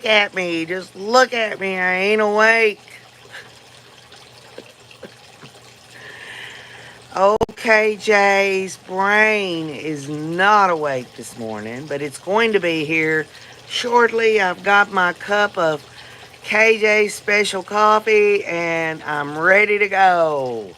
At me. Just look at me. I ain't awake. Okay, Jay's brain is not awake this morning, but it's going to be here shortly. I've got my cup of KJ special coffee and I'm ready to go.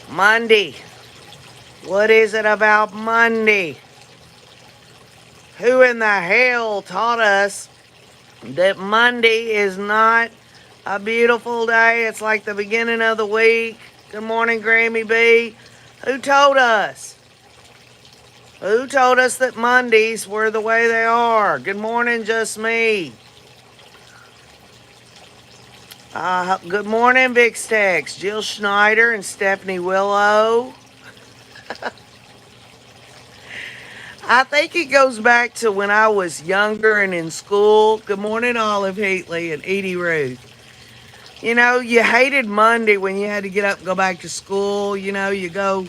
Monday. What is it about Monday? Who in the hell taught us that Monday is not a beautiful day? It's like the beginning of the week. Good morning, Grammy B. Who told us? Who told us that Mondays were the way they are? Good morning, just me. Good morning, Big Stacks. Jill Schneider and Stephanie Willow. I think it goes back to when I was younger and in school. Good morning, Olive Heatley and Edie Ruth. You know, you hated Monday when you had to get up and go back to school. You know, you go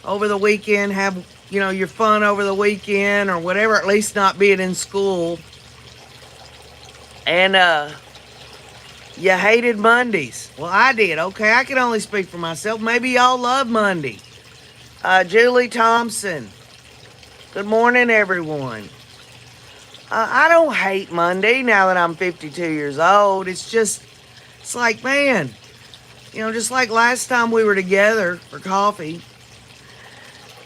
over the weekend, have, your fun over the weekend or whatever, at least not being in school. And you hated Mondays. Well, I did. Okay, I can only speak for myself. Maybe y'all love Monday. Julie Thompson. Good morning, everyone. I don't hate Monday now that I'm 52 years old. It's like, man, just like last time we were together for coffee.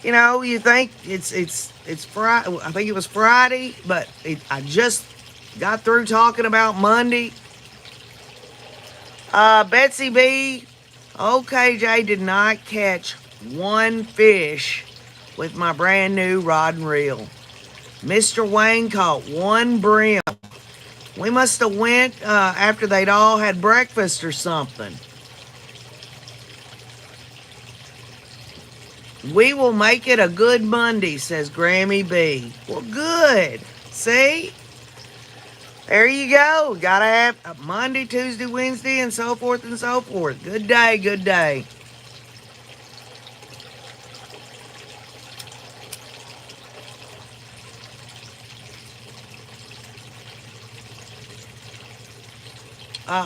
You think it's Friday. I think it was Friday, but I just got through talking about Monday. Betsy B. Okay, Jay did not catch one fish with my brand new rod and reel. Mr. Wayne caught one brim. We must have went after they'd all had breakfast or something. We will make it a good Monday, says Grammy B. Well, good. See? There you go. Gotta have a Monday, Tuesday, Wednesday, and so forth and so forth. Good day, good day.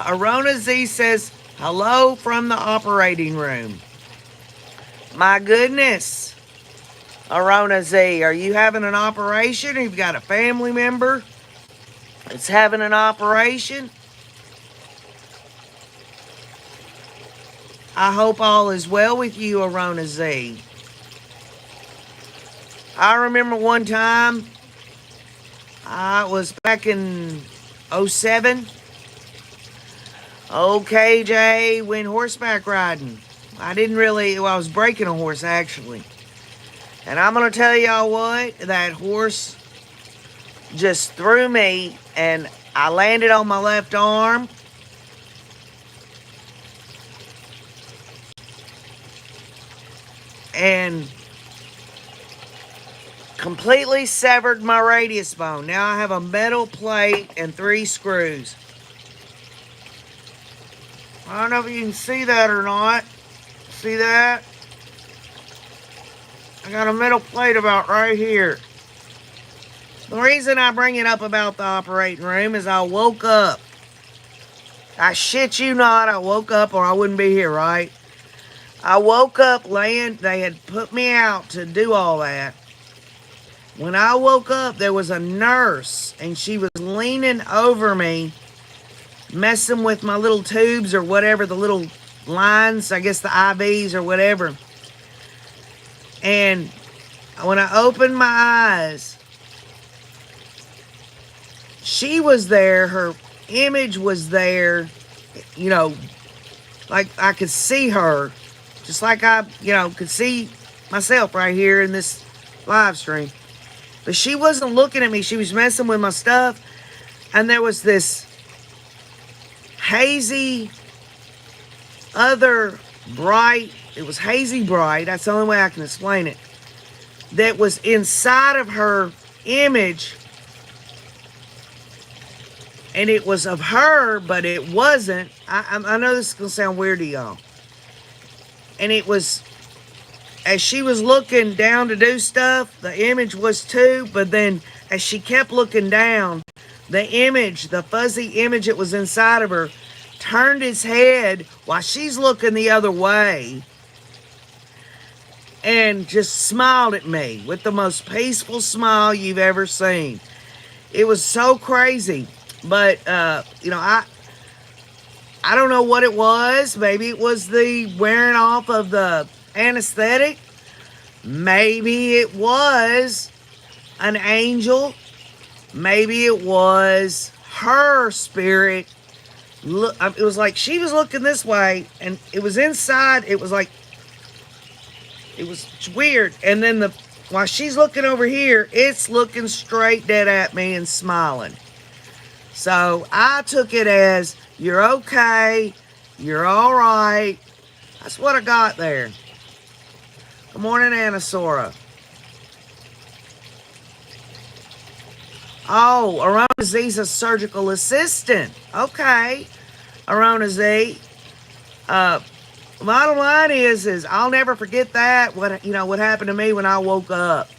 Arona Z says, hello from the operating room. My goodness. Arona Z, are you having an operation? Or you've got a family member that's having an operation? I hope all is well with you, Arona Z. I remember one time, it was back in 07. Okay, Jay, went horseback riding. I was breaking a horse actually. And I'm going to tell y'all what, that horse just threw me and I landed on my left arm. And completely severed my radius bone. Now I have a metal plate and 3 screws. I don't know if you can see that or not. See that? I got a metal plate about right here. The reason I bring it up about the operating room is I woke up. I shit you not, I woke up or I wouldn't be here, right? I woke up laying, they had put me out to do all that. When I woke up, there was a nurse and she was leaning over me, messing with my little tubes or whatever, the little lines, I guess the IVs or whatever. And when I opened my eyes, she was there, her image was there, like I could see her, just like I, could see myself right here in this live stream. But she wasn't looking at me, she was messing with my stuff, and there was this hazy, it was hazy bright, that's the only way I can explain it, that was inside of her image, and it was of her, but it wasn't. I know this is going to sound weird to y'all. And it was, as she was looking down to do stuff, the image was too, but then as she kept looking down, the image, the fuzzy image that was inside of her, turned its head while she's looking the other way and just smiled at me with the most peaceful smile you've ever seen. It was so crazy. But, I don't know what it was. Maybe it was the wearing off of the anesthetic. Maybe it was an angel. Maybe it was her spirit. Look, it was like she was looking this way, and it was inside. It was like, it was weird. And then while she's looking over here, it's looking straight dead at me and smiling. So I took it as, you're okay, you're all right. That's what I got there. Good morning, Anasora. Oh, Arona Z's a surgical assistant. Okay, Arona Z. Bottom line is I'll never forget that. What happened to me when I woke up.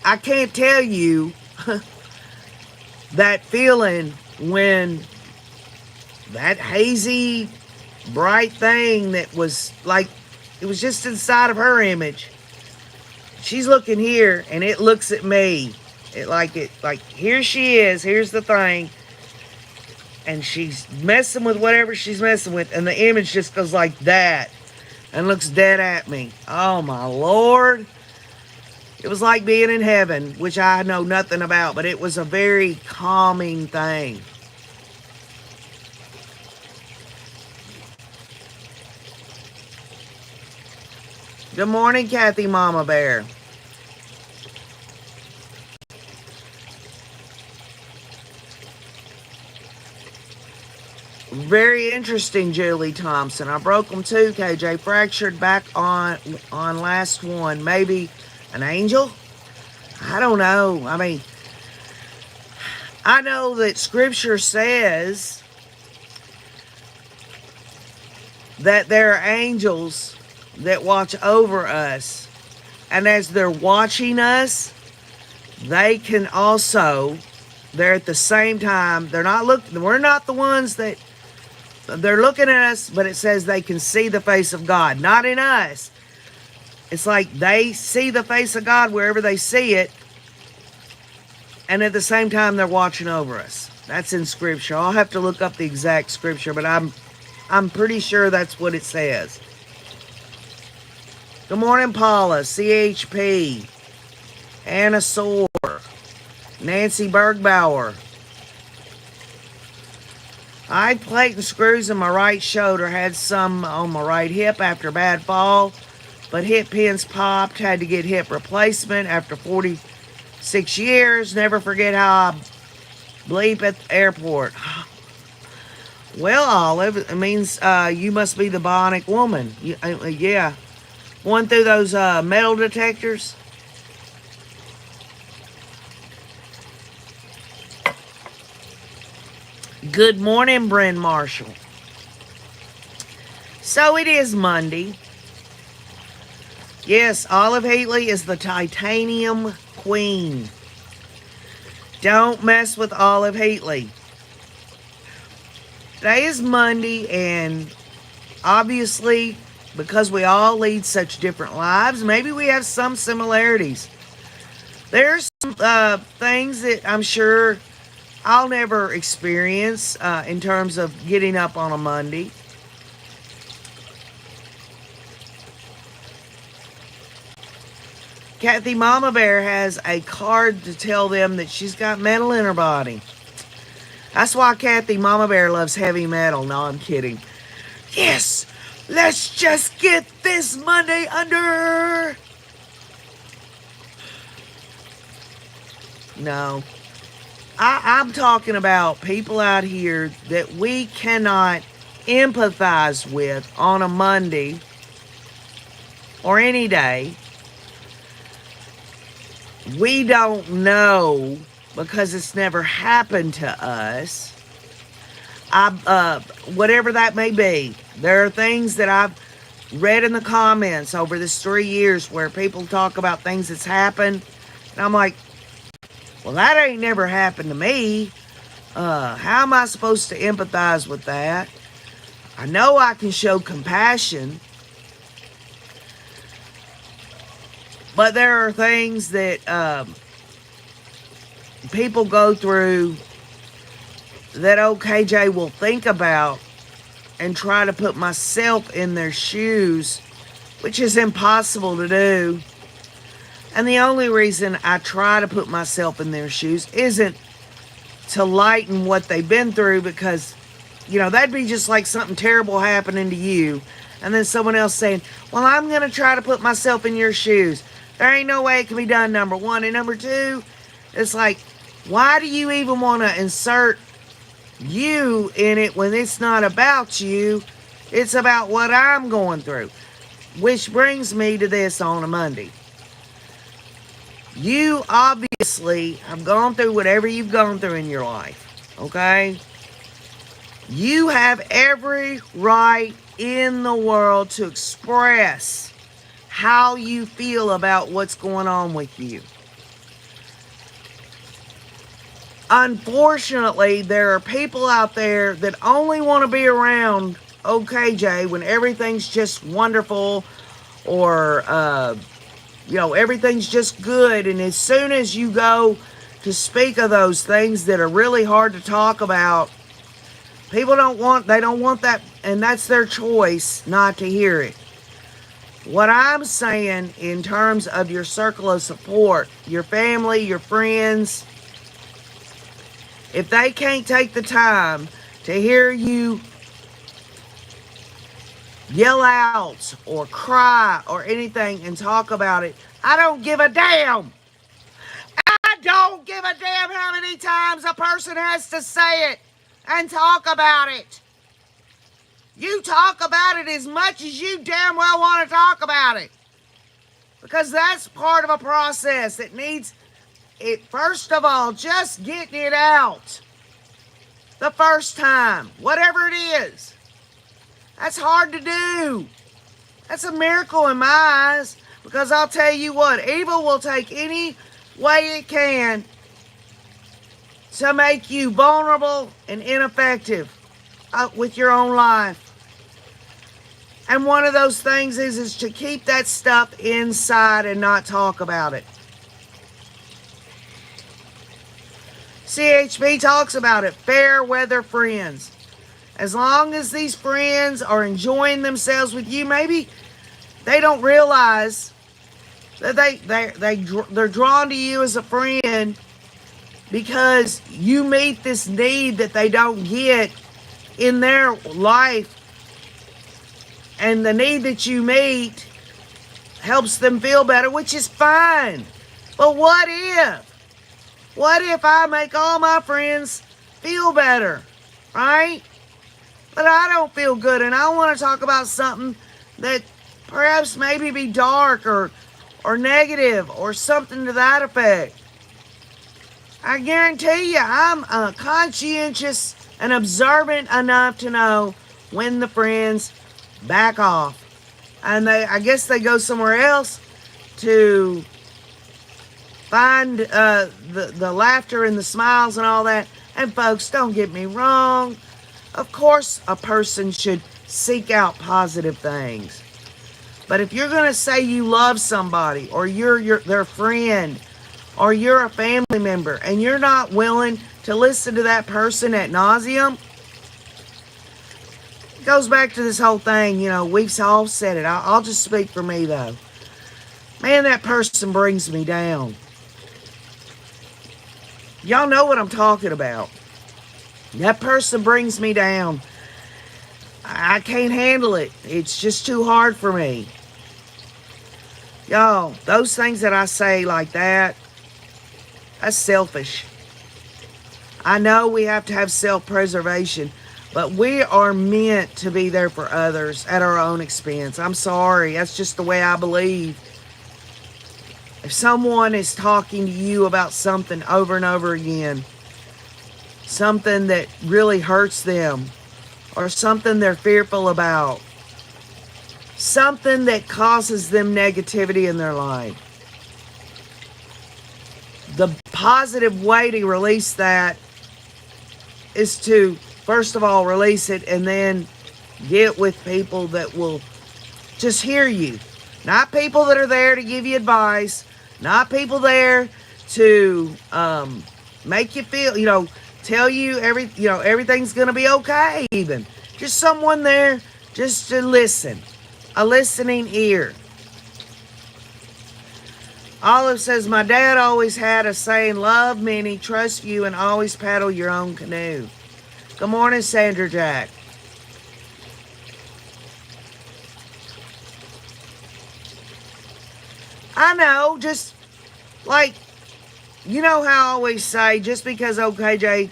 I can't tell you that feeling when that hazy, bright thing that was like, it was just inside of her image. She's looking here and it looks at me. Like here she is, here's the thing. And she's messing with whatever she's messing with, and the image just goes like that and looks dead at me. Oh my Lord. It was like being in heaven, which I know nothing about, but it was a very calming thing. Good morning, Kathy Mama Bear. Very interesting, Julie Thompson. I broke them too, KJ. Fractured back on last one. Maybe an angel? I don't know. I mean, I know that Scripture says that there are angels that watch over us. And as they're watching us, they can also, they're at the same time, they're not looking, we're not the ones that, they're looking at us, but it says they can see the face of God. Not in us. It's like they see the face of God wherever they see it. And at the same time, they're watching over us. That's in Scripture. I'll have to look up the exact Scripture, but I'm pretty sure that's what it says. Good morning, Paula, CHP, Anna Soar, Nancy Bergbauer. I had plate and screws in my right shoulder, had some on my right hip after a bad fall, but hip pins popped, had to get hip replacement after 46 years. Never forget how I bleep at the airport. Well, Olive, it means you must be the bionic woman. Yeah. Going through those metal detectors. Good morning, Bryn Marshall. So it is Monday. Yes, Olive Heatley is the titanium queen. Don't mess with Olive Heatley. Today is Monday, and obviously, because we all lead such different lives, maybe we have some similarities. There's some things that I'm sure I'll never experience in terms of getting up on a Monday. Kathy Mama Bear has a card to tell them that she's got metal in her body. That's why Kathy Mama Bear loves heavy metal. No, I'm kidding. Yes, let's just get this Monday under. No. I'm talking about people out here that we cannot empathize with on a Monday or any day. We don't know because it's never happened to us. Whatever that may be. There are things that I've read in the comments over this 3 years where people talk about things that's happened. And I'm like, well, that ain't never happened to me. How am I supposed to empathize with that? I know I can show compassion. But there are things that people go through that OKJ will think about and try to put myself in their shoes, which is impossible to do. And the only reason I try to put myself in their shoes isn't to lighten what they've been through, because, you know, that'd be just like something terrible happening to you, and then someone else saying, well, I'm going to try to put myself in your shoes. There ain't no way it can be done, number one. And number two, it's like, why do you even want to insert you in it when it's not about you? It's about what I'm going through. Which brings me to this on a Monday. You obviously have gone through whatever you've gone through in your life, okay? You have every right in the world to express how you feel about what's going on with you. Unfortunately, there are people out there that only want to be around OKJ when everything's just wonderful, or everything's just good. And as soon as you go to speak of those things that are really hard to talk about, people don't want that, and that's their choice not to hear it. What I'm saying in terms of your circle of support, your family, your friends, if they can't take the time to hear you yell out or cry or anything and talk about it, I don't give a damn. I don't give a damn how many times a person has to say it and talk about it. You talk about it as much as you damn well want to talk about it. Because that's part of a process that needs it. First of all, just getting it out the first time, whatever it is. That's hard to do. That's a miracle in my eyes. Because I'll tell you what, evil will take any way it can to make you vulnerable and ineffective with your own life. And one of those things is to keep that stuff inside and not talk about it. CHP talks about it, fair weather friends. As long as these friends are enjoying themselves with you, maybe they don't realize that they're drawn to you as a friend because you meet this need that they don't get in their life. And the need that you meet helps them feel better, which is fine. But what if? What if I make all my friends feel better, right? But I don't feel good, and I want to talk about something that perhaps maybe be dark or negative or something to that effect. I guarantee you, I'm conscientious and observant enough to know when the friends back off. And I guess they go somewhere else to find the laughter and the smiles and all that. And folks, don't get me wrong. Of course, a person should seek out positive things. But if you're going to say you love somebody, or you're their friend, or you're a family member, and you're not willing to listen to that person ad nauseum, it goes back to this whole thing, we've all said it. I'll just speak for me, though. Man, that person brings me down. Y'all know what I'm talking about. That person brings me down. I can't handle it. It's just too hard for me. Y'all, those things that I say like that, that's selfish. I know we have to have self-preservation, but we are meant to be there for others at our own expense. I'm sorry. That's just the way I believe. If someone is talking to you about something over and over again, something that really hurts them, or something they're fearful about, something that causes them negativity in their life. The positive way to release that is to, first of all, release it and then get with people that will just hear you. Not people that are there to give you advice, not people there to make you feel, tell you everything's going to be okay even. Just someone there just to listen. A listening ear. Olive says, my dad always had a saying, love many, trust few, and always paddle your own canoe. Good morning, Sandra Jack. I know, just like, you know how I always say, just because OKJ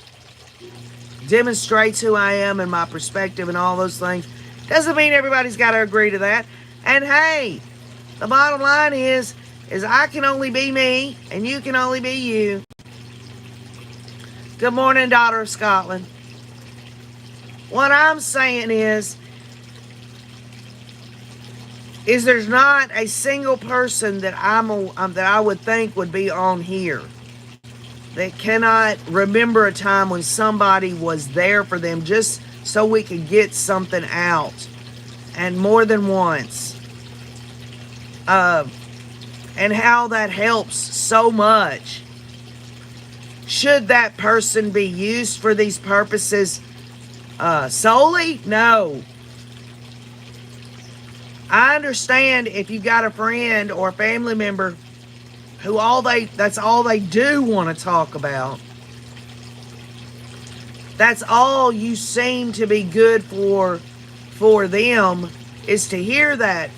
demonstrates who I am and my perspective and all those things, doesn't mean everybody's got to agree to that. And hey, the bottom line is I can only be me and you can only be you. Good morning, daughter of Scotland. What I'm saying is there's not a single person that that I would think would be on here that cannot remember a time when somebody was there for them just so we could get something out, and more than once. And how that helps so much. Should that person be used for these purposes solely? No. I understand if you got a friend or a family member who that's all they do want to talk about. That's all you seem to be good for them, is to hear that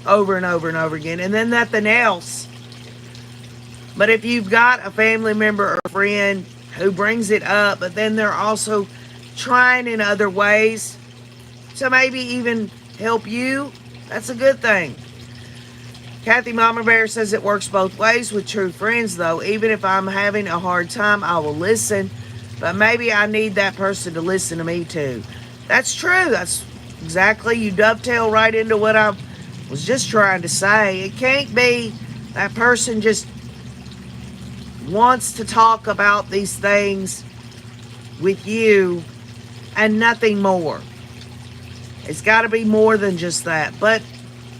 over and over and over again, and then nothing else. But if you've got a family member or a friend who brings it up, but then they're also trying in other ways to maybe even help you, that's a good thing. Kathy Mama Bear says it works both ways with true friends, though. Even if I'm having a hard time, I will listen. But maybe I need that person to listen to me too. That's true. That's exactly, you dovetail right into what I was just trying to say. It can't be that person just wants to talk about these things with you and nothing more. It's got to be more than just that. But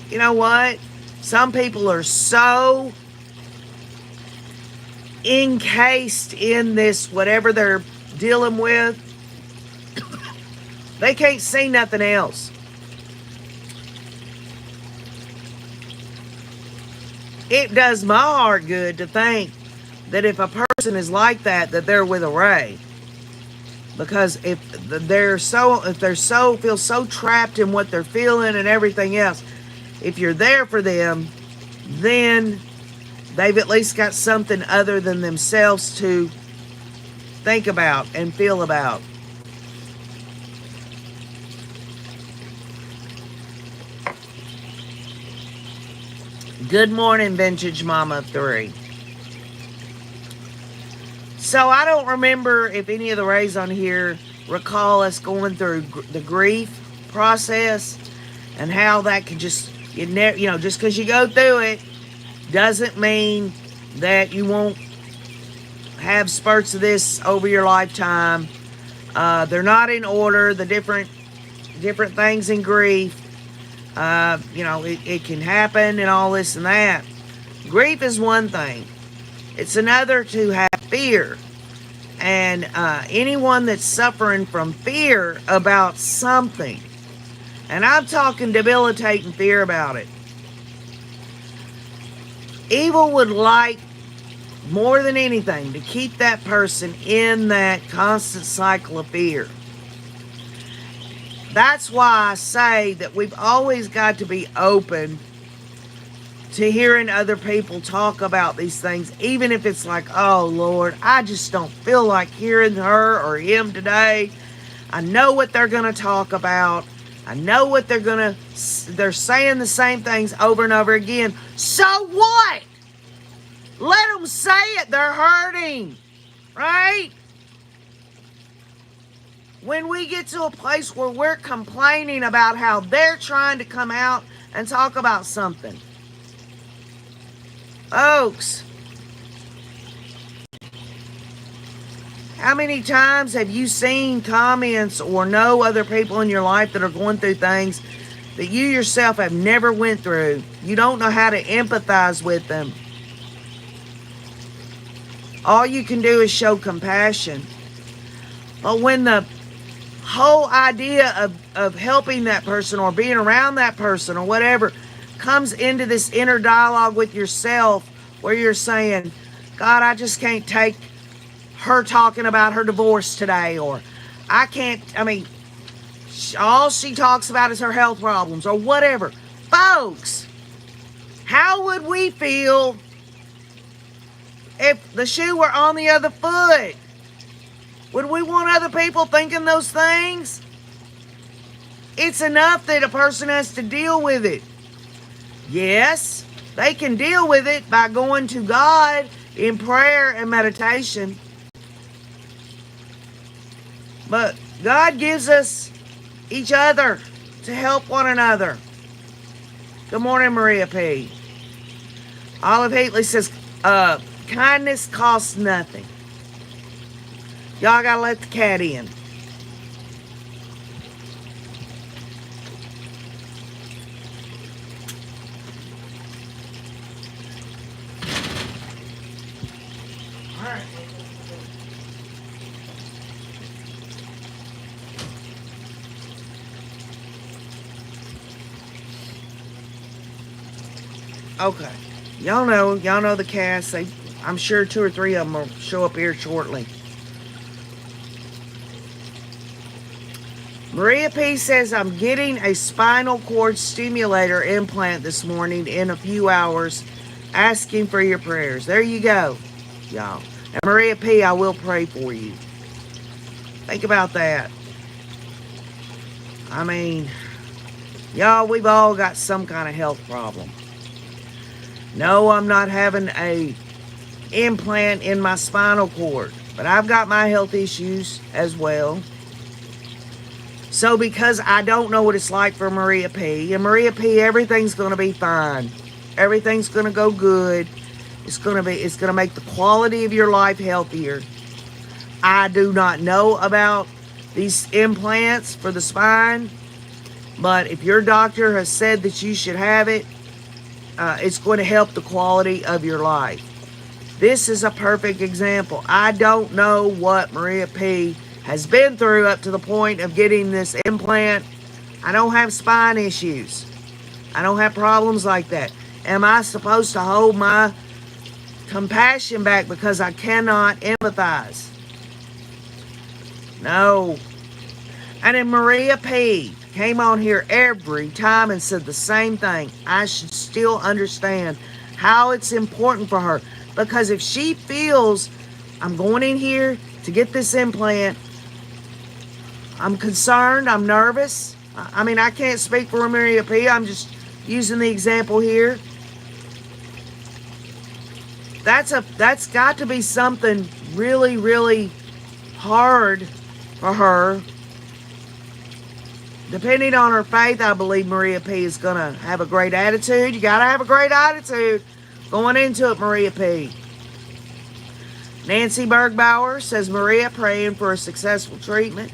you know what? Some people are so encased in this, whatever they're dealing with, they can't see nothing else. It does my heart good to think that if a person is like that they're with a Ray. Because if they're feel so trapped in what they're feeling and everything else, if you're there for them, then they've at least got something other than themselves to think about and feel about. Good morning, Vintage Mama 3. So I don't remember if any of the Rays on here recall us going through the grief process and how that could just, just because you go through it doesn't mean that you won't have spurts of this over your lifetime. They're not in order. The different things in grief. It can happen and all this and that. Grief is one thing. It's another to have fear. And anyone that's suffering from fear about something, and I'm talking debilitating fear about it, evil would like more than anything to keep that person in that constant cycle of fear. That's why I say that we've always got to be open to hearing other people talk about these things, even if it's like, oh Lord, I just don't feel like hearing her or him today. I know what they're going to talk about. I know what they're saying the same things over and over again. So what? Let them say it. They're hurting, right? When we get to a place where we're complaining about how they're trying to come out and talk about something. Folks, how many times have you seen comments or know other people in your life that are going through things that you yourself have never went through? You don't know how to empathize with them. All you can do is show compassion. But when the whole idea of helping that person or being around that person or whatever comes into this inner dialogue with yourself where you're saying, God, I just can't take her talking about her divorce today, or all she talks about is her health problems or whatever. Folks, how would we feel if the shoe were on the other foot? Would we want other people thinking those things? It's enough that a person has to deal with it. Yes, they can deal with it by going to God in prayer and meditation. But God gives us each other to help one another. Good morning, Maria P. Olive Heatley says, kindness costs nothing. Y'all gotta let the cat in. All right. Okay. Y'all know the cast. I'm sure 2 or 3 of them will show up here shortly. Maria P says, I'm getting a spinal cord stimulator implant this morning in a few hours, asking for your prayers. There you go, y'all. And Maria P, I will pray for you. Think about that. I mean, y'all, we've all got some kind of health problem. No, I'm not having a implant in my spinal cord, but I've got my health issues as well. So because I don't know what it's like for Maria P, and Maria P, everything's going to be fine. Everything's going to go good. It's going to make the quality of your life healthier. I do not know about these implants for the spine, but if your doctor has said that you should have it, it's going to help the quality of your life. This is a perfect example. I don't know what Maria P has been through up to the point of getting this implant. I don't have spine issues. I don't have problems like that. Am I supposed to hold my compassion back because I cannot empathize? No. And then Maria P came on here every time and said the same thing. I should still understand how it's important for her. Because if she feels I'm going in here to get this implant, I'm concerned, I'm nervous. I mean, I can't speak for Maria P. I'm just using the example here. That's got to be something really, really hard for her. Depending on her faith, I believe Maria P is going to have a great attitude. You got to have a great attitude going into it, Maria P. Nancy Bergbauer says, Maria, praying for a successful treatment.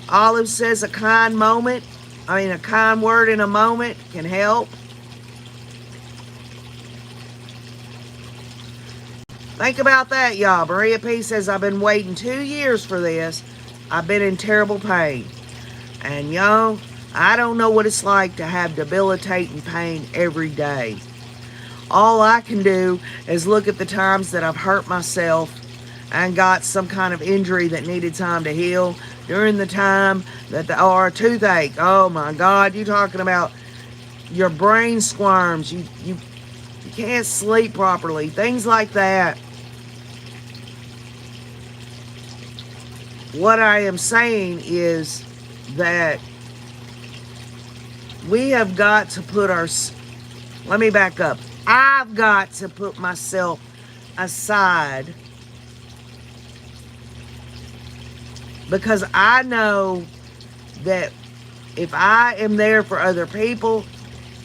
Olive says a kind word in a moment can help. Think about that, y'all. Maria P says, I've been waiting 2 years for this. I've been in terrible pain. And y'all, I don't know what it's like to have debilitating pain every day. All I can do is look at the times that I've hurt myself and got some kind of injury that needed time to heal. During the time that or a toothache, oh my God, you're talking about your brain squirms, you can't sleep properly, things like that. What I am saying is that we have got to put let me back up. I've got to put myself aside because I know that if I am there for other people,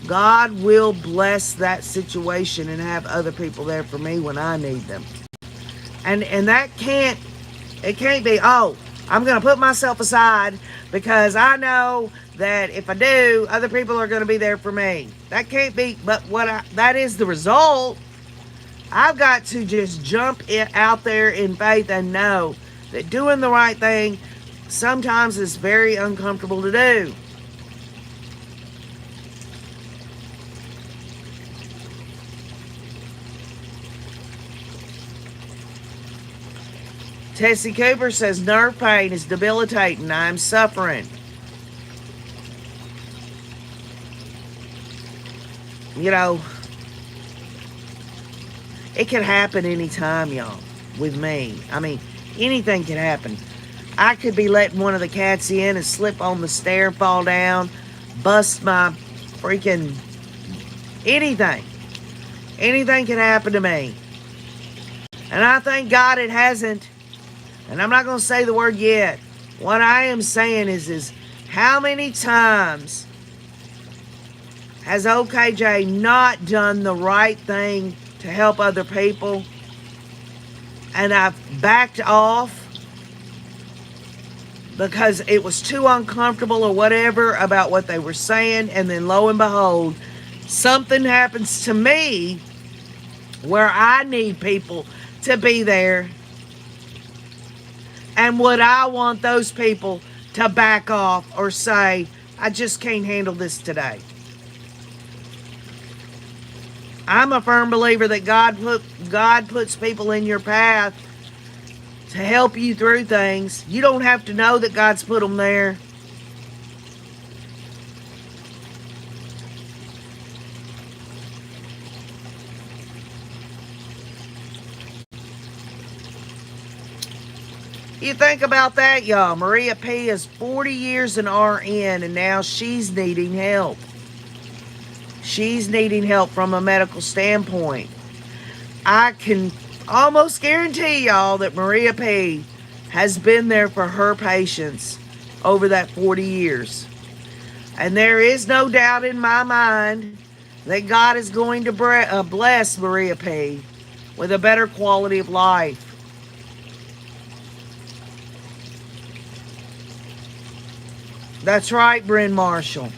God will bless that situation and have other people there for me when I need them. And that can't, it can't be, oh, I'm going to put myself aside because I know that if I do, other people are going to be there for me. That can't be, but that is the result. I've got to just jump out there in faith and know that doing the right thing sometimes is very uncomfortable to do. Tessie Cooper says, nerve pain is debilitating. I'm suffering. You know, it can happen anytime, y'all, with me. I mean, anything can happen. I could be letting one of the cats in and slip on the stair and fall down, bust my freaking anything. Anything can happen to me. And I thank God it hasn't. And I'm not going to say the word yet. What I am saying is how many times has OKJ not done the right thing to help other people? And I've backed off because it was too uncomfortable or whatever about what they were saying. And then lo and behold, something happens to me where I need people to be there. And would I want those people to back off or say, I just can't handle this today? I'm a firm believer that God puts people in your path to help you through things. You don't have to know that God's put them there. You think about that, y'all. Maria P. is 40 years in RN, and now she's needing help. She's needing help from a medical standpoint. I can almost guarantee y'all that Maria P. has been there for her patients over that 40 years. And there is no doubt in my mind that God is going to bless Maria P. with a better quality of life. That's right, Bryn Marshall.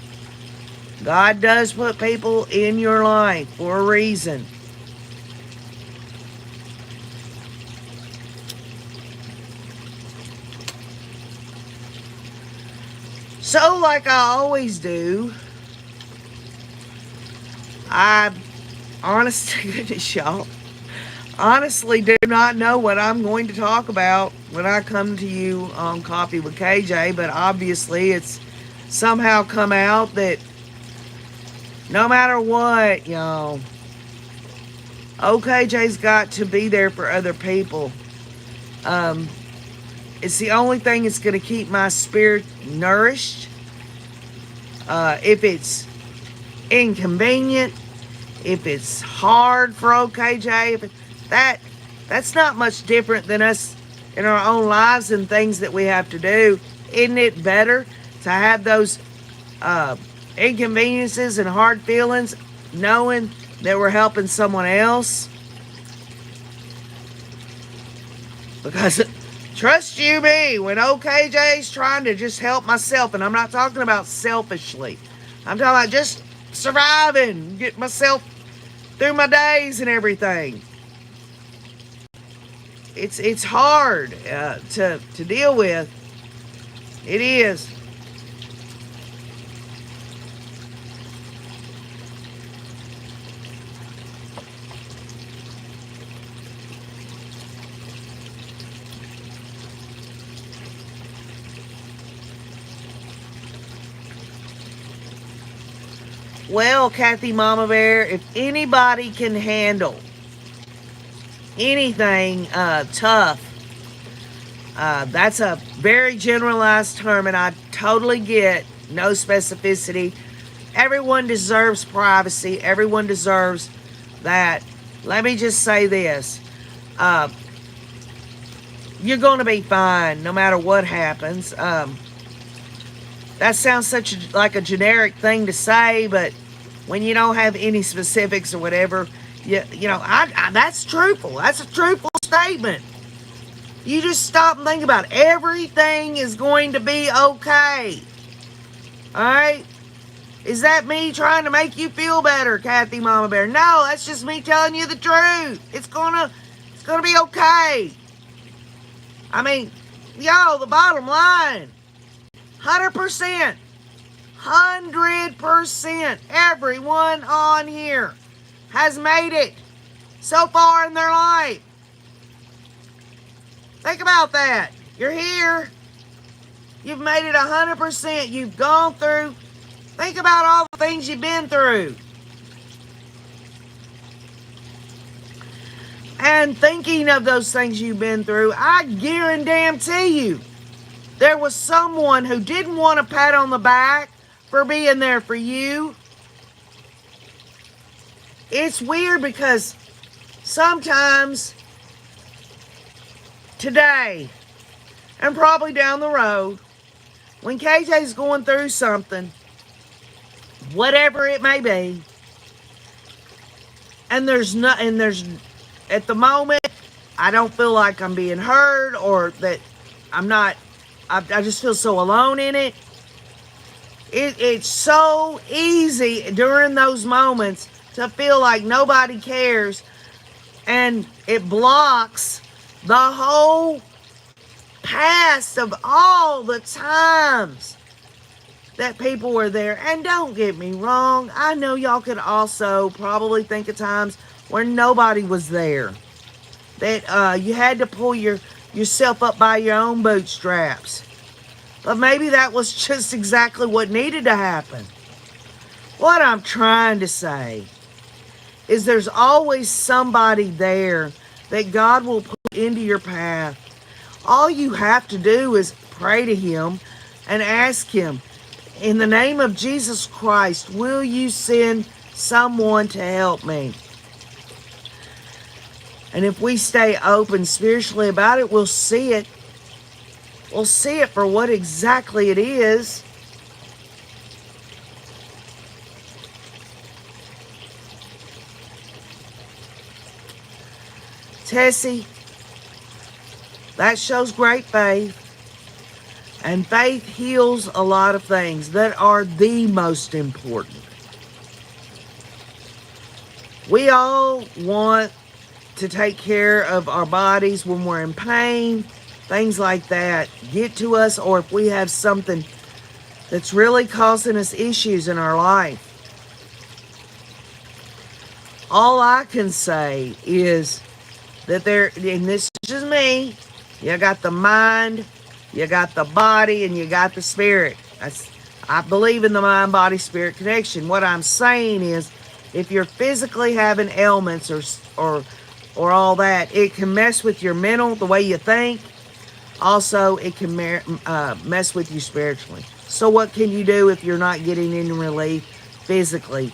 God does put people in your life for a reason. So, like I always do, I, honest to goodness, y'all, honestly do not know what I'm going to talk about when I come to you on Coffee with KJ, but obviously it's somehow come out that no matter what, y'all, OKJ's got to be there for other people. It's the only thing that's going to keep my spirit nourished. If it's inconvenient, if it's hard for OKJ, that's not much different than us in our own lives and things that we have to do. Isn't it better to have those inconveniences and hard feelings knowing that we're helping someone else? Because trust you me, when OKJ's trying to just help myself, and I'm not talking about selfishly, I'm talking about just surviving, get myself through my days and everything. It's hard to deal with. It is. Well, Kathy Mama Bear, if anybody can handle anything tough, that's a very generalized term, and I totally get no specificity. Everyone deserves privacy. Everyone deserves that. Let me just say this. you're going to be fine no matter what happens. That sounds like a generic thing to say, but when you don't have any specifics or whatever, that's truthful. That's a truthful statement. You just stop and think about it. Everything is going to be okay. All right? Is that me trying to make you feel better, Kathy Mama Bear? No, that's just me telling you the truth. It's gonna be okay. I mean, the bottom line, 100%, 100%, everyone on here has made it so far in their life. Think about that. You're here. You've made it 100%. You've gone through. Think about all the things you've been through. And thinking of those things you've been through, I guarantee you, there was someone who didn't want a pat on the back for being there for you. It's weird because sometimes today and probably down the road, when KJ's going through something, whatever it may be, and there's at the moment, I don't feel like I'm being heard or that I'm not, I just feel so alone in it. It's so easy during those moments to feel like nobody cares, and it blocks the whole past of all the times that people were there. And don't get me wrong, I know y'all could also probably think of times where nobody was there, that you had to pull yourself up by your own bootstraps. But maybe that was just exactly what needed to happen. What I'm trying to say is there's always somebody there that God will put into your path. All you have to do is pray to Him and ask Him, in the name of Jesus Christ, will you send someone to help me? And if we stay open spiritually about it, we'll see it. We'll see it for what exactly it is. Tessie, that shows great faith. And faith heals a lot of things that are the most important. We all want to take care of our bodies when we're in pain, things like that get to us, or if we have something that's really causing us issues in our life. All I can say is that and this is just me, you got the mind, you got the body, and you got the spirit. I believe in the mind-body-spirit connection. What I'm saying is, if you're physically having ailments or all that, it can mess with your mental, the way you think. Also, it can mess with you spiritually. So what can you do if you're not getting any relief physically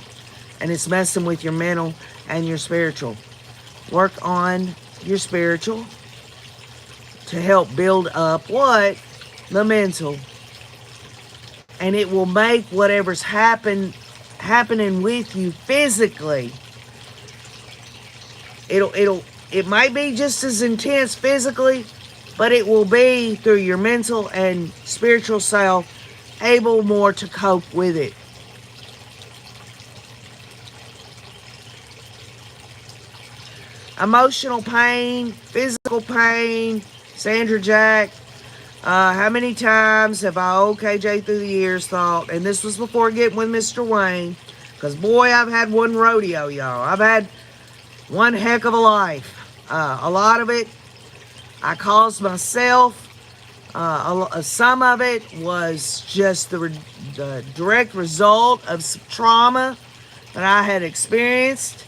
and it's messing with your mental and your spiritual? Work on your spiritual to help build up what? The mental. And it will make whatever's happening with you physically, it might be just as intense physically, but it will be through your mental and spiritual self able more to cope with it. Emotional pain, physical pain. Sandra Jack, how many times have I, KJ, through the years thought, and this was before getting with Mr. Wayne, because boy, I've had one rodeo, y'all. I've had one heck of a life. A lot of it I caused myself. Some of it was just the direct result of some trauma that I had experienced.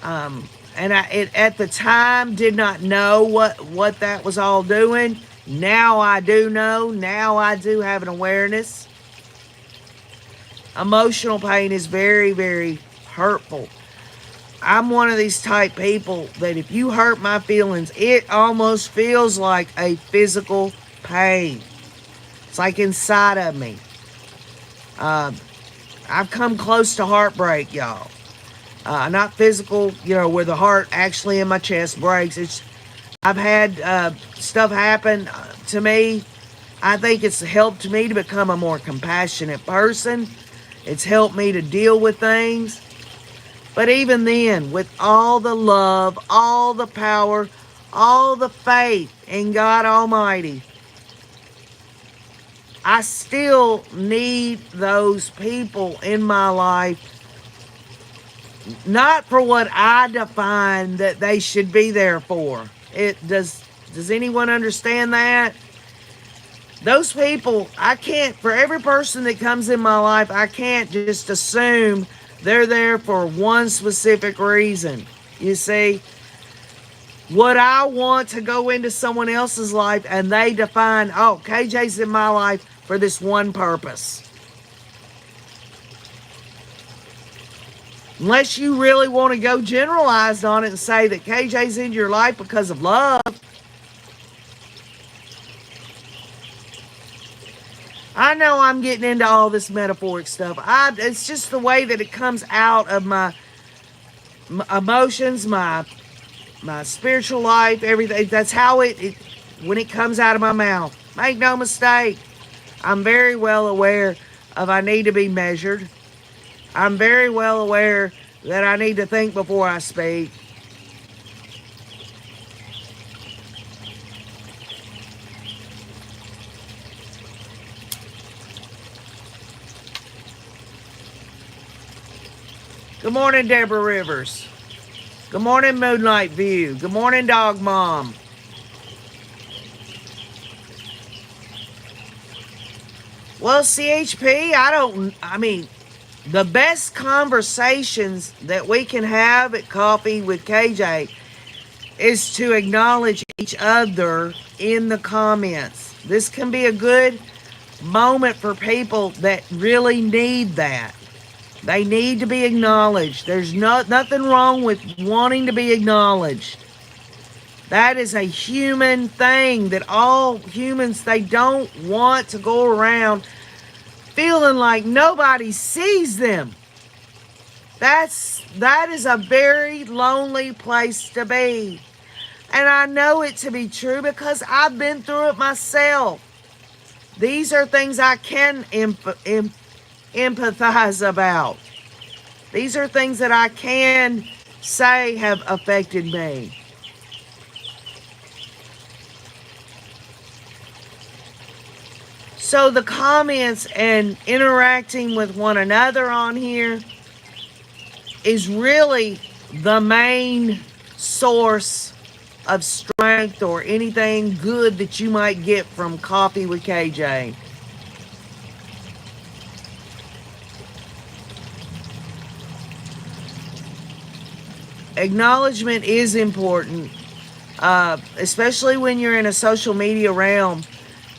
And I at the time did not know what that was all doing. Now I do know. Now I do have an awareness. Emotional pain is very, very hurtful. I'm one of these type people that if you hurt my feelings, it almost feels like a physical pain. It's like inside of me. I've come close to heartbreak, y'all. Not physical, where the heart actually in my chest breaks. I've had stuff happen to me. I think it's helped me to become a more compassionate person. It's helped me to deal with things. But even then, with all the love, all the power, all the faith in God Almighty, I still need those people in my life, not for what I define that they should be there for. Does anyone understand that? Those people, I can't, for every person that comes in my life, I can't just assume they're there for one specific reason. You see, would I want to go into someone else's life and they define, oh, KJ's in my life for this one purpose? Unless you really want to go generalized on it and say that KJ's in your life because of love. I know I'm getting into all this metaphoric stuff. It's just the way that it comes out of my emotions, my spiritual life, everything. That's how it when it comes out of my mouth. Make no mistake. I'm very well aware of I need to be measured. I'm very well aware that I need to think before I speak. Good morning, Deborah Rivers. Good morning, Moonlight View. Good morning, Dog Mom. Well, CHP, the best conversations that we can have at Coffee with KJ is to acknowledge each other in the comments. This can be a good moment for people that really need that. They need to be acknowledged. There's nothing wrong with wanting to be acknowledged. That is a human thing that all humans, they don't want to go around feeling like nobody sees them. That is a very lonely place to be. And I know it to be true because I've been through it myself. These are things I can empathize about. These are things that I can say have affected me. So the comments and interacting with one another on here is really the main source of strength or anything good that you might get from Coffee with KJ. Acknowledgement is important, especially when you're in a social media realm.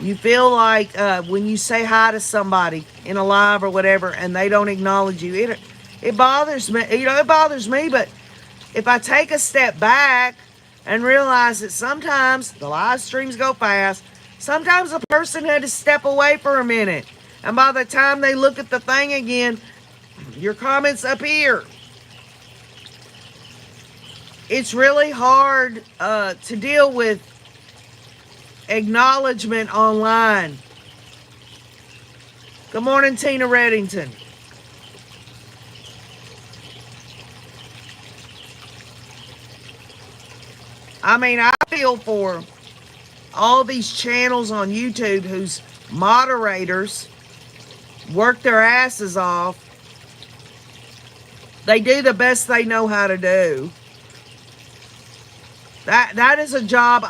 You feel like when you say hi to somebody in a live or whatever and they don't acknowledge you, it bothers me. It bothers me, but if I take a step back and realize that sometimes the live streams go fast, sometimes a person had to step away for a minute. And by the time they look at the thing again, your comments appear. It's really hard to deal with acknowledgement online. Good morning, Tina Reddington. I feel for all these channels on YouTube whose moderators work their asses off. They do the best they know how to do. That is a job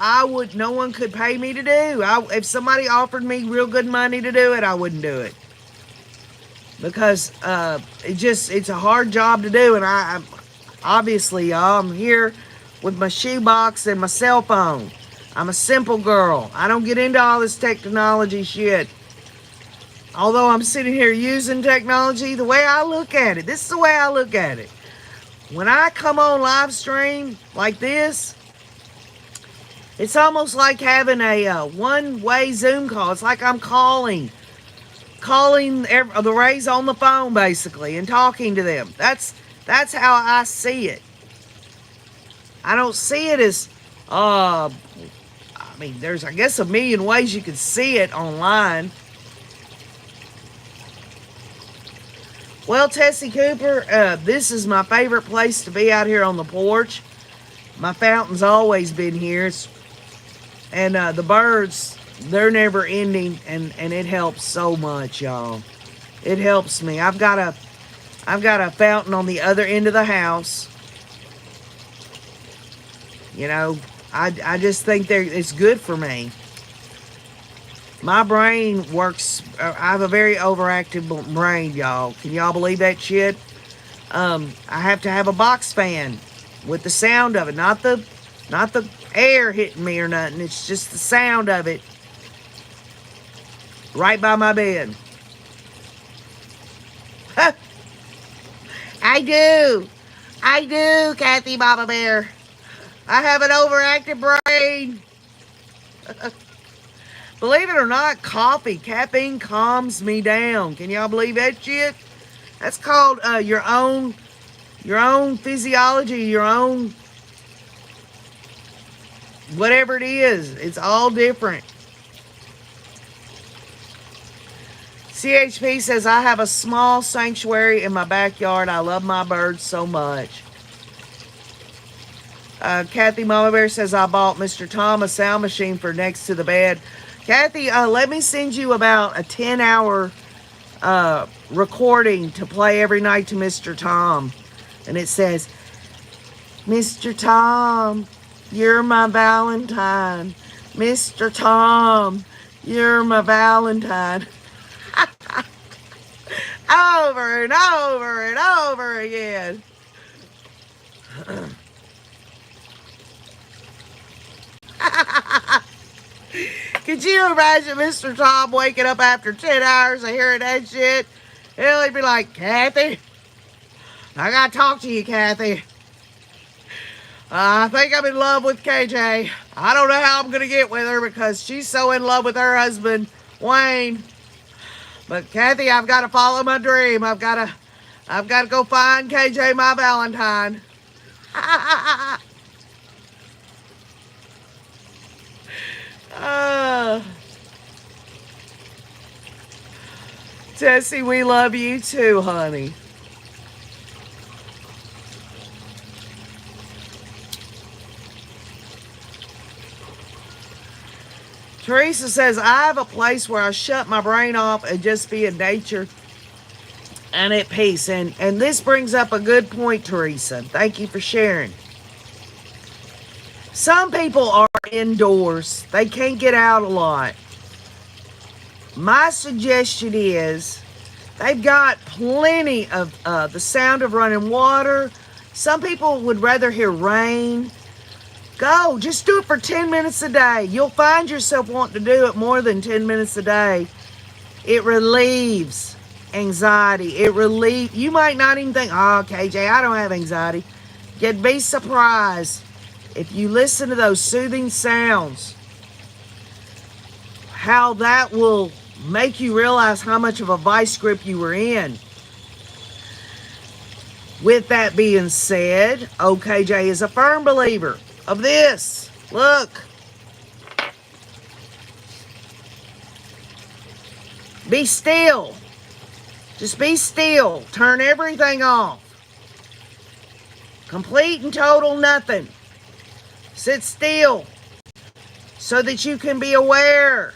no one could pay me to do. If somebody offered me real good money to do it, I wouldn't do it. Because it's a hard job to do. And I'm obviously, y'all, I'm here with my shoebox and my cell phone. I'm a simple girl. I don't get into all this technology shit. Although I'm sitting here using technology, the way I look at it, this is the way I look at it. When I come on live stream like this, it's almost like having a one-way Zoom call. It's like I'm calling the Rays on the phone, basically, and talking to them. That's how I see it. I don't see it as, I mean, there's, I guess, a million ways you could see it online. Well, Tessie Cooper, this is my favorite place to be out here on the porch. My fountain's always been here. And the birds, they're never ending, and it helps so much, y'all. It helps me. I've got a fountain on the other end of the house. You know, I just think it's good for me. My brain works. I have a very overactive brain, y'all. Can y'all believe that shit? I have to have a box fan with the sound of it, not the air hitting me or nothing. It's just the sound of it right by my bed. I do, Kathy Mama Bear. I have an overactive brain. Believe it or not, caffeine calms me down. Can y'all believe that shit? That's called your own physiology, your own whatever it is. It's all different. CHP says, I have a small sanctuary in my backyard. I love my birds so much. Kathy Mama Bear says, I bought Mr. Tom a sound machine for next to the bed. Kathy, let me send you about a 10-hour recording to play every night to Mr. Tom. And it says, Mr. Tom, you're my Valentine. Mr. Tom, you're my Valentine. Over and over and over again. Could you imagine Mr. Tom waking up after 10 hours of hearing that shit? He'll be like, Kathy, I gotta talk to you, Kathy. I think I'm in love with KJ. I don't know how I'm gonna get with her because she's so in love with her husband, Wayne. But Kathy, I've got to follow my dream. I've got to go find KJ my Valentine. Tessie, we love you too, honey. Teresa says, I have a place where I shut my brain off and just be in nature and at peace. And this brings up a good point, Teresa. Thank you for sharing. Some people are indoors. They can't get out a lot. My suggestion is they've got plenty of the sound of running water. Some people would rather hear rain. Go. Just do it for 10 minutes a day. You'll find yourself wanting to do it more than 10 minutes a day. It relieves anxiety. You might not even think, oh, KJ, I don't have anxiety. You'd be surprised if you listen to those soothing sounds, how that will make you realize how much of a vice grip you were in. With that being said, OKJ is a firm believer of this. Look. Be still. Just be still. Turn everything off. Complete and total nothing. Sit still so that you can be aware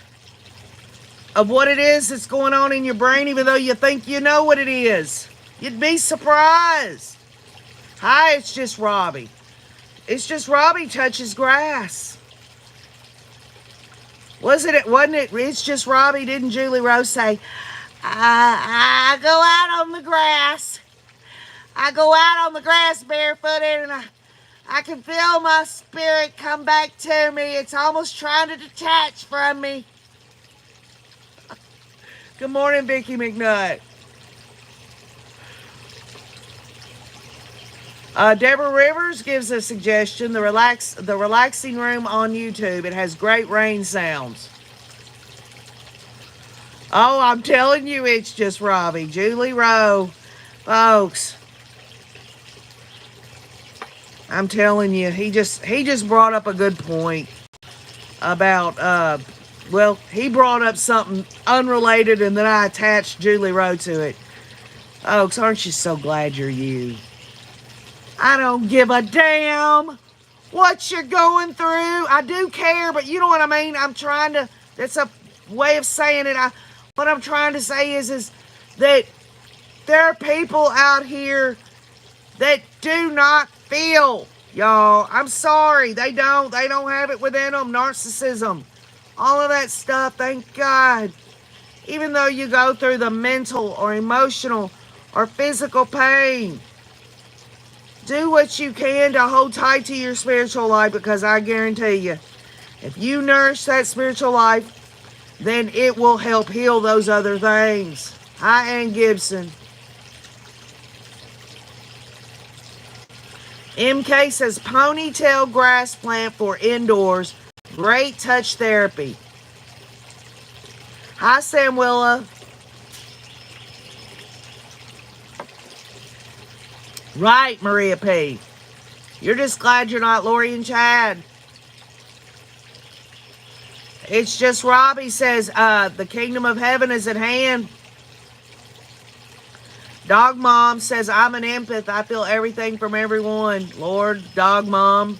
of what it is that's going on in your brain, even though you think you know what it is. You'd be surprised. Hi, it's just Robbie. It's just Robbie touches grass. Wasn't it? It's just Robbie. Didn't Julie Rose say, I go out on the grass. I go out on the grass barefooted and I can feel my spirit come back to me. It's almost trying to detach from me. Good morning, Vicki McNutt. Deborah Rivers gives a suggestion: the relaxing room on YouTube. It has great rain sounds. Oh, I'm telling you, it's just Robbie. Julie Rowe, folks. I'm telling you, he just brought up a good point about well, he brought up something unrelated, and then I attached Julie Rowe to it. Folks, aren't you so glad you're you? I don't give a damn what you're going through. I do care, but you know what I mean? I'm trying to, that's a way of saying it. What I'm trying to say is that there are people out here that do not feel, y'all. I'm sorry. They don't have it within them. Narcissism. All of that stuff, thank God. Even though you go through the mental or emotional or physical pain, do what you can to hold tight to your spiritual life, because I guarantee you, if you nourish that spiritual life, then it will help heal those other things. Hi, Ann Gibson. MK says ponytail grass plant for indoors. Great touch therapy. Hi, Samuela. Right, Maria P. You're just glad you're not Lori and Chad. It's just Robbie says, the kingdom of heaven is at hand. Dog Mom says, I'm an empath. I feel everything from everyone. Lord, Dog Mom,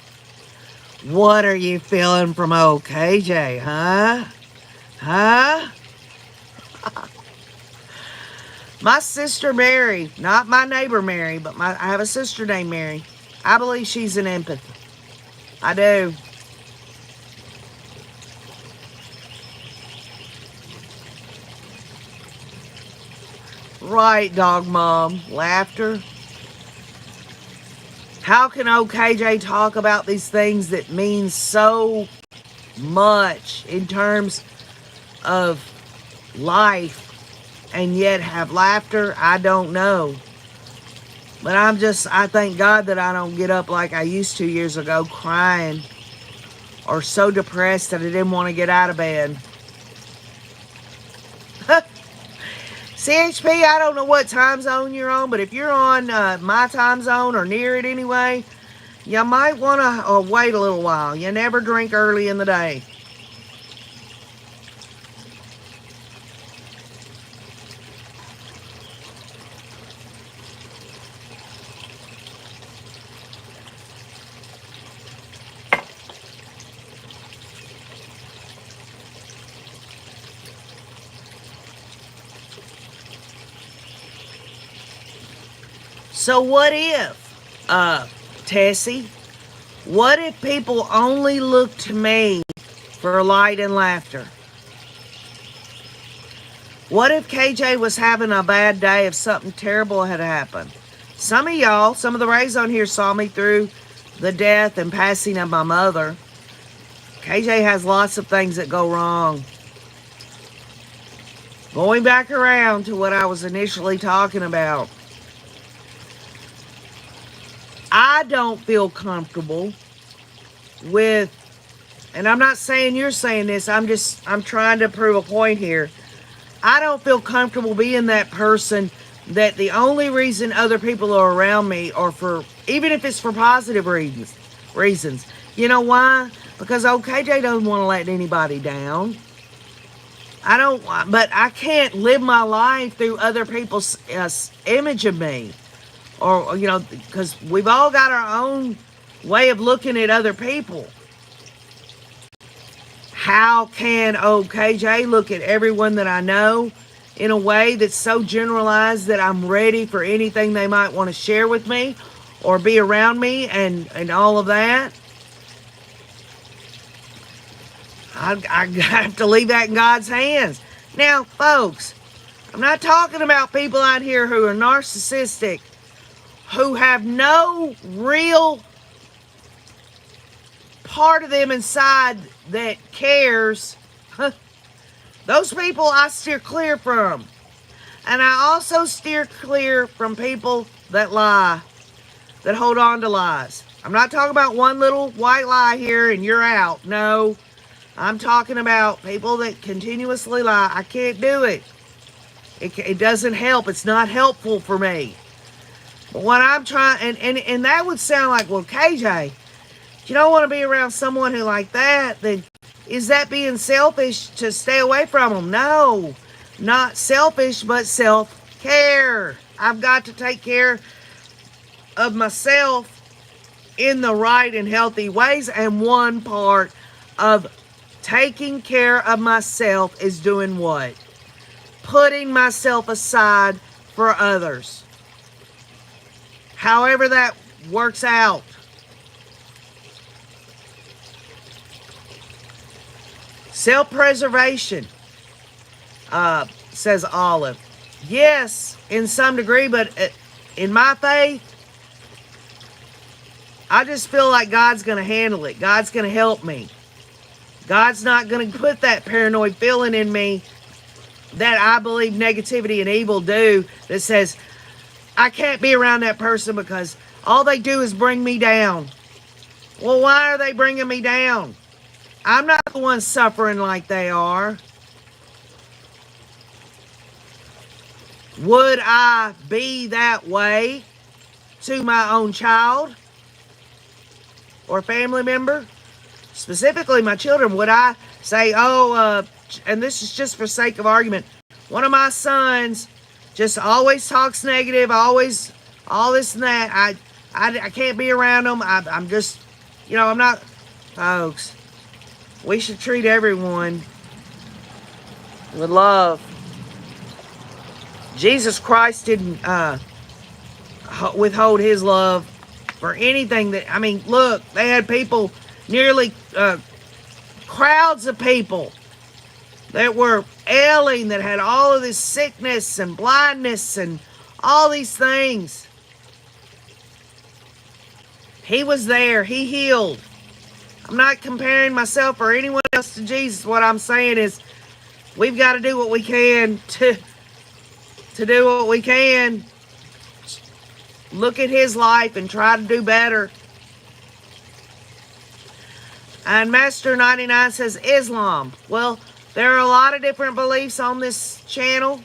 what are you feeling from old KJ, huh? Huh? My sister Mary, not my neighbor Mary, but I have a sister named Mary. I believe she's an empath. I do. Right, Dog Mom. Laughter. How can old KJ talk about these things that mean so much in terms of life and yet have laughter? I don't know. But I thank God that I don't get up like I used to years ago crying or so depressed that I didn't want to get out of bed. CHP, I don't know what time zone you're on, but if you're on my time zone or near it anyway, you might want to wait a little while. You never drink early in the day. So what if, Tessie, what if people only look to me for light and laughter? What if KJ was having a bad day if something terrible had happened? Some of y'all, some of the Rays on here saw me through the death and passing of my mother. KJ has lots of things that go wrong. Going back around to what I was initially talking about. I don't feel comfortable with, and I'm not saying you're saying this, I'm trying to prove a point here. I don't feel comfortable being that person that the only reason other people are around me are for, even if it's for positive reasons. You know why? Because old KJ doesn't want to let anybody down. But I can't live my life through other people's image of me. Or, you know, because we've all got our own way of looking at other people. How can old KJ look at everyone that I know in a way that's so generalized that I'm ready for anything they might want to share with me or be around me and all of that? I have to leave that in God's hands. Now, folks, I'm not talking about people out here who are narcissistic, who have no real part of them inside that cares. Those people I steer clear from. And I also steer clear from people that lie. that hold on to lies. I'm not talking about one little white lie here and you're out. No, I'm talking about people that continuously lie. I can't do it. It doesn't help. It's not helpful for me. But what I'm trying, and that would sound like, well, KJ, if you don't want to be around someone who like that, then is that being selfish to stay away from them? No, not selfish, but self-care. I've got to take care of myself in the right and healthy ways, and one part of taking care of myself is doing what? Putting myself aside for others. However that works out. Self-preservation, says Olive. Yes, in some degree, but in my faith, I just feel like God's going to handle it. God's going to help me. God's not going to put that paranoid feeling in me that I believe negativity and evil do, that says, I can't be around that person because all they do is bring me down. Well, why are they bringing me down? I'm not the one suffering like they are. Would I be that way to my own child or family member? Specifically my children, would I say, and this is just for sake of argument, one of my sons just always talks negative, always all this and that. I can't be around them. I'm just, I'm not, folks, we should treat everyone with love. Jesus Christ didn't withhold his love for anything that, look, they had people, nearly crowds of people that were ailing, that had all of this sickness and blindness and all these things. He was there. He healed. I'm not comparing myself or anyone else to Jesus. What I'm saying is we've got to do what we can to do what we can. Look at his life and try to do better. And Master 99 says Islam. Well, there are a lot of different beliefs on this channel.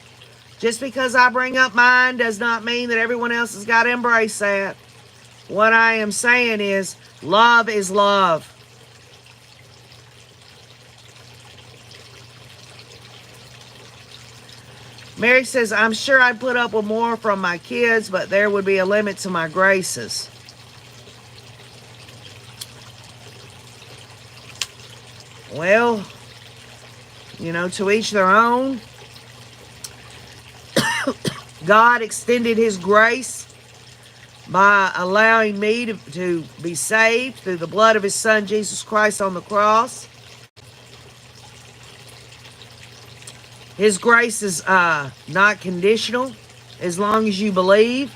Just because I bring up mine does not mean that everyone else has got to embrace that. What I am saying is love is love. Mary says, I'm sure I'd put up with more from my kids, but there would be a limit to my graces. Well, to each their own. God extended his grace by allowing me to be saved through the blood of his son, Jesus Christ, on the cross. His grace is not conditional as long as you believe.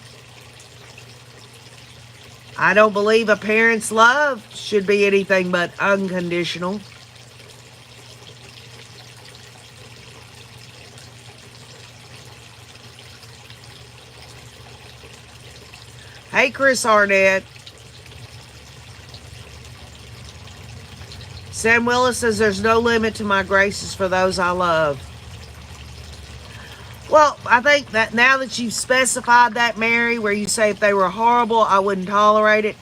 I don't believe a parent's love should be anything but unconditional. Hey, Chris Arnett. Sam Willis says there's no limit to my graces for those I love. Well, I think that now that you've specified that, Mary, where you say if they were horrible, I wouldn't tolerate it.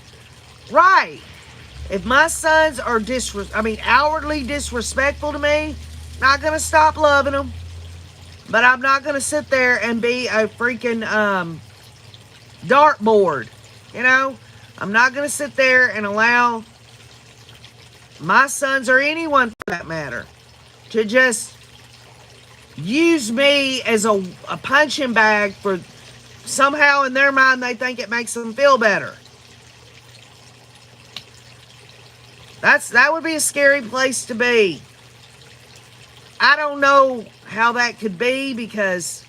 Right. If my sons are outwardly disrespectful to me, not going to stop loving them. But I'm not going to sit there and be a freaking dartboard. I'm not going to sit there and allow my sons, or anyone for that matter, to just use me as a punching bag for somehow in their mind they think it makes them feel better. That would be a scary place to be. I don't know how that could be, because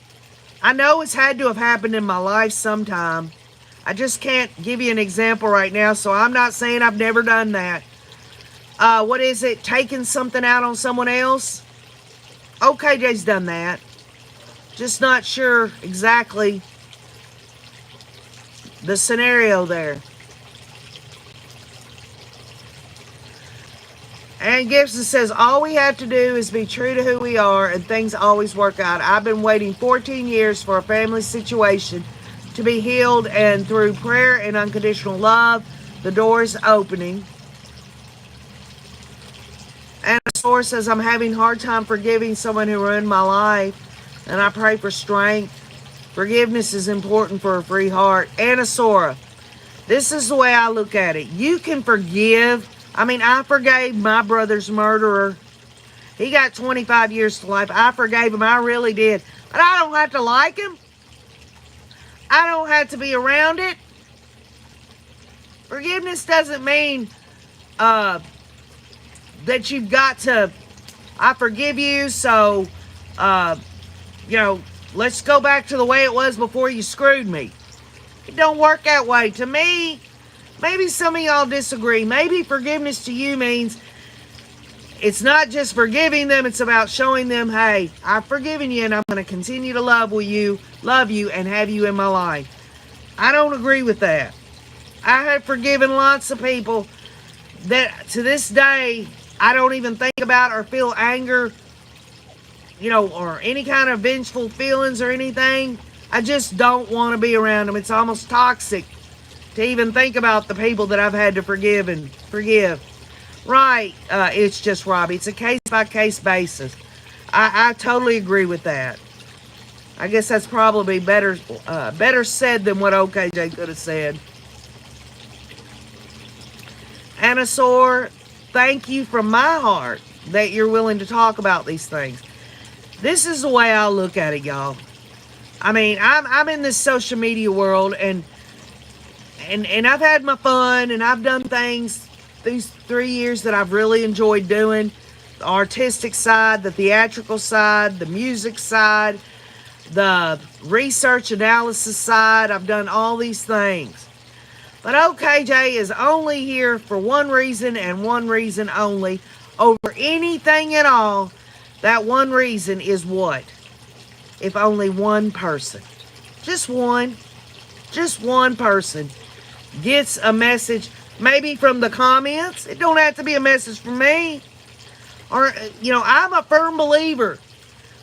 I know it's had to have happened in my life sometime. I just can't give you an example right now, so I'm not saying I've never done that. What is it? Taking something out on someone else? OKJ's done that. Just not sure exactly the scenario there. And Gibson says, all we have to do is be true to who we are and things always work out. I've been waiting 14 years for a family situation to be healed, and through prayer and unconditional love, the door is opening. And the source says, I'm having a hard time forgiving someone who ruined my life, and I pray for strength. Forgiveness is important for a free heart. Anna Sora, this is the way I look at it. You can forgive. I mean, I forgave my brother's murderer. He got 25 years to life. I forgave him. I really did. But I don't have to like him. I don't have to be around it. Forgiveness doesn't mean that you've got to, I forgive you, so, let's go back to the way it was before you screwed me. It don't work that way. To me, maybe some of y'all disagree. Maybe forgiveness to you means it's not just forgiving them. It's about showing them, hey, I've forgiven you and I'm going to continue to love you, and have you in my life. I don't agree with that. I have forgiven lots of people that to this day I don't even think about or feel anger, or any kind of vengeful feelings or anything. I just don't want to be around them. It's almost toxic to even think about the people that I've had to forgive. Right, it's just Robbie. It's a case-by-case basis. I totally agree with that. I guess that's probably better said than what OKJ could have said. Anasaur, thank you from my heart that you're willing to talk about these things. This is the way I look at it, y'all. I mean, I'm in this social media world, and I've had my fun, and I've done things these 3 years that I've really enjoyed doing. The artistic side, the theatrical side, the music side, the research analysis side. I've done all these things. But OKJ is only here for one reason and one reason only. Over anything at all, that one reason is what? If only one person, just one person gets a message, maybe from the comments. It don't have to be a message from me. Or, I'm a firm believer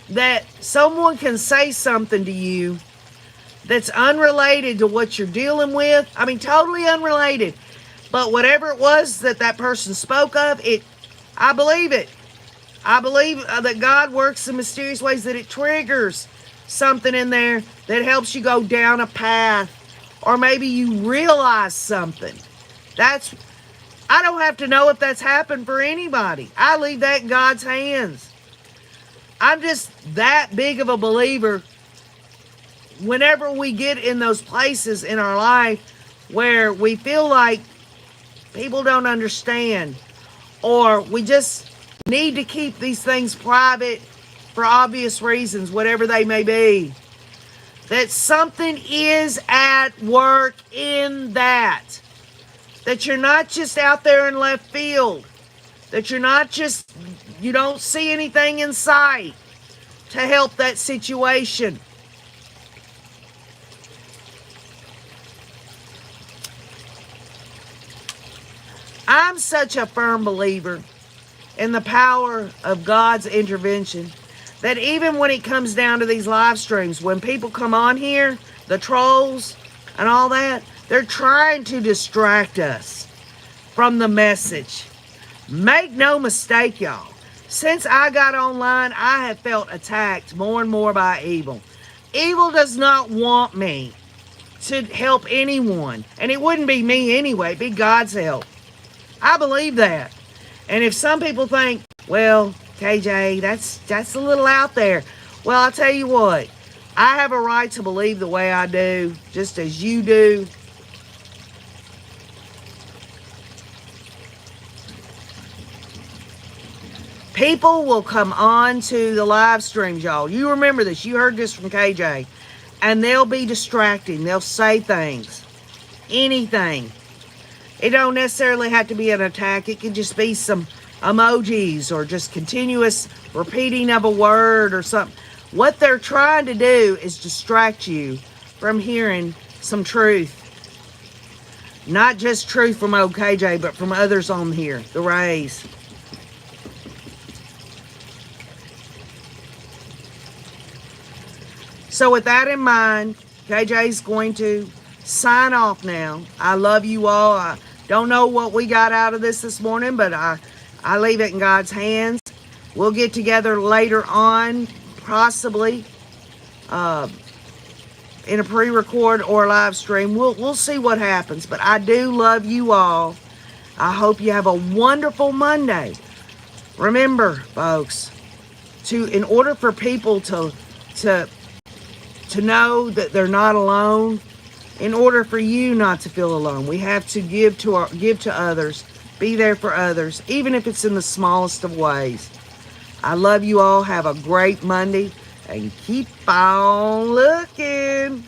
that someone can say something to you that's unrelated to what you're dealing with. I mean, totally unrelated. But whatever it was that person spoke of, I believe it. I believe that God works in mysterious ways, that it triggers something in there that helps you go down a path. Or maybe you realize something. I don't have to know if that's happened for anybody. I leave that in God's hands. I'm just that big of a believer. Whenever we get in those places in our life where we feel like people don't understand, or we just need to keep these things private for obvious reasons, whatever they may be, that something is at work in that you're not just out there in left field, that you don't see anything in sight to help that situation. I'm such a firm believer in the power of God's intervention that even when it comes down to these live streams, when people come on here, the trolls and all that, they're trying to distract us from the message. Make no mistake, y'all. Since I got online, I have felt attacked more and more by evil. Evil does not want me to help anyone. And it wouldn't be me anyway. It'd be God's help. I believe that. And if some people think, well, KJ, that's a little out there. Well, I'll tell you what. I have a right to believe the way I do, just as you do. People will come on to the live streams, y'all. You remember this. You heard this from KJ. And they'll be distracting. They'll say things. Anything. It don't necessarily have to be an attack. It could just be some emojis or just continuous repeating of a word or something. What they're trying to do is distract you from hearing some truth Not just truth from OKJ, but from others on here, the Rays. So with that in mind, KJ's going to sign off now. I love you all. I don't know what we got out of this morning, but I leave it in God's hands. We'll get together later on, possibly in a pre-record or a live stream. We'll see what happens, but I do love you all. I hope you have a wonderful Monday. Remember, folks, in order for people to know that they're not alone, in order for you not to feel alone, we have to give to others, be there for others, even if it's in the smallest of ways. I love you all. Have a great Monday and keep on looking.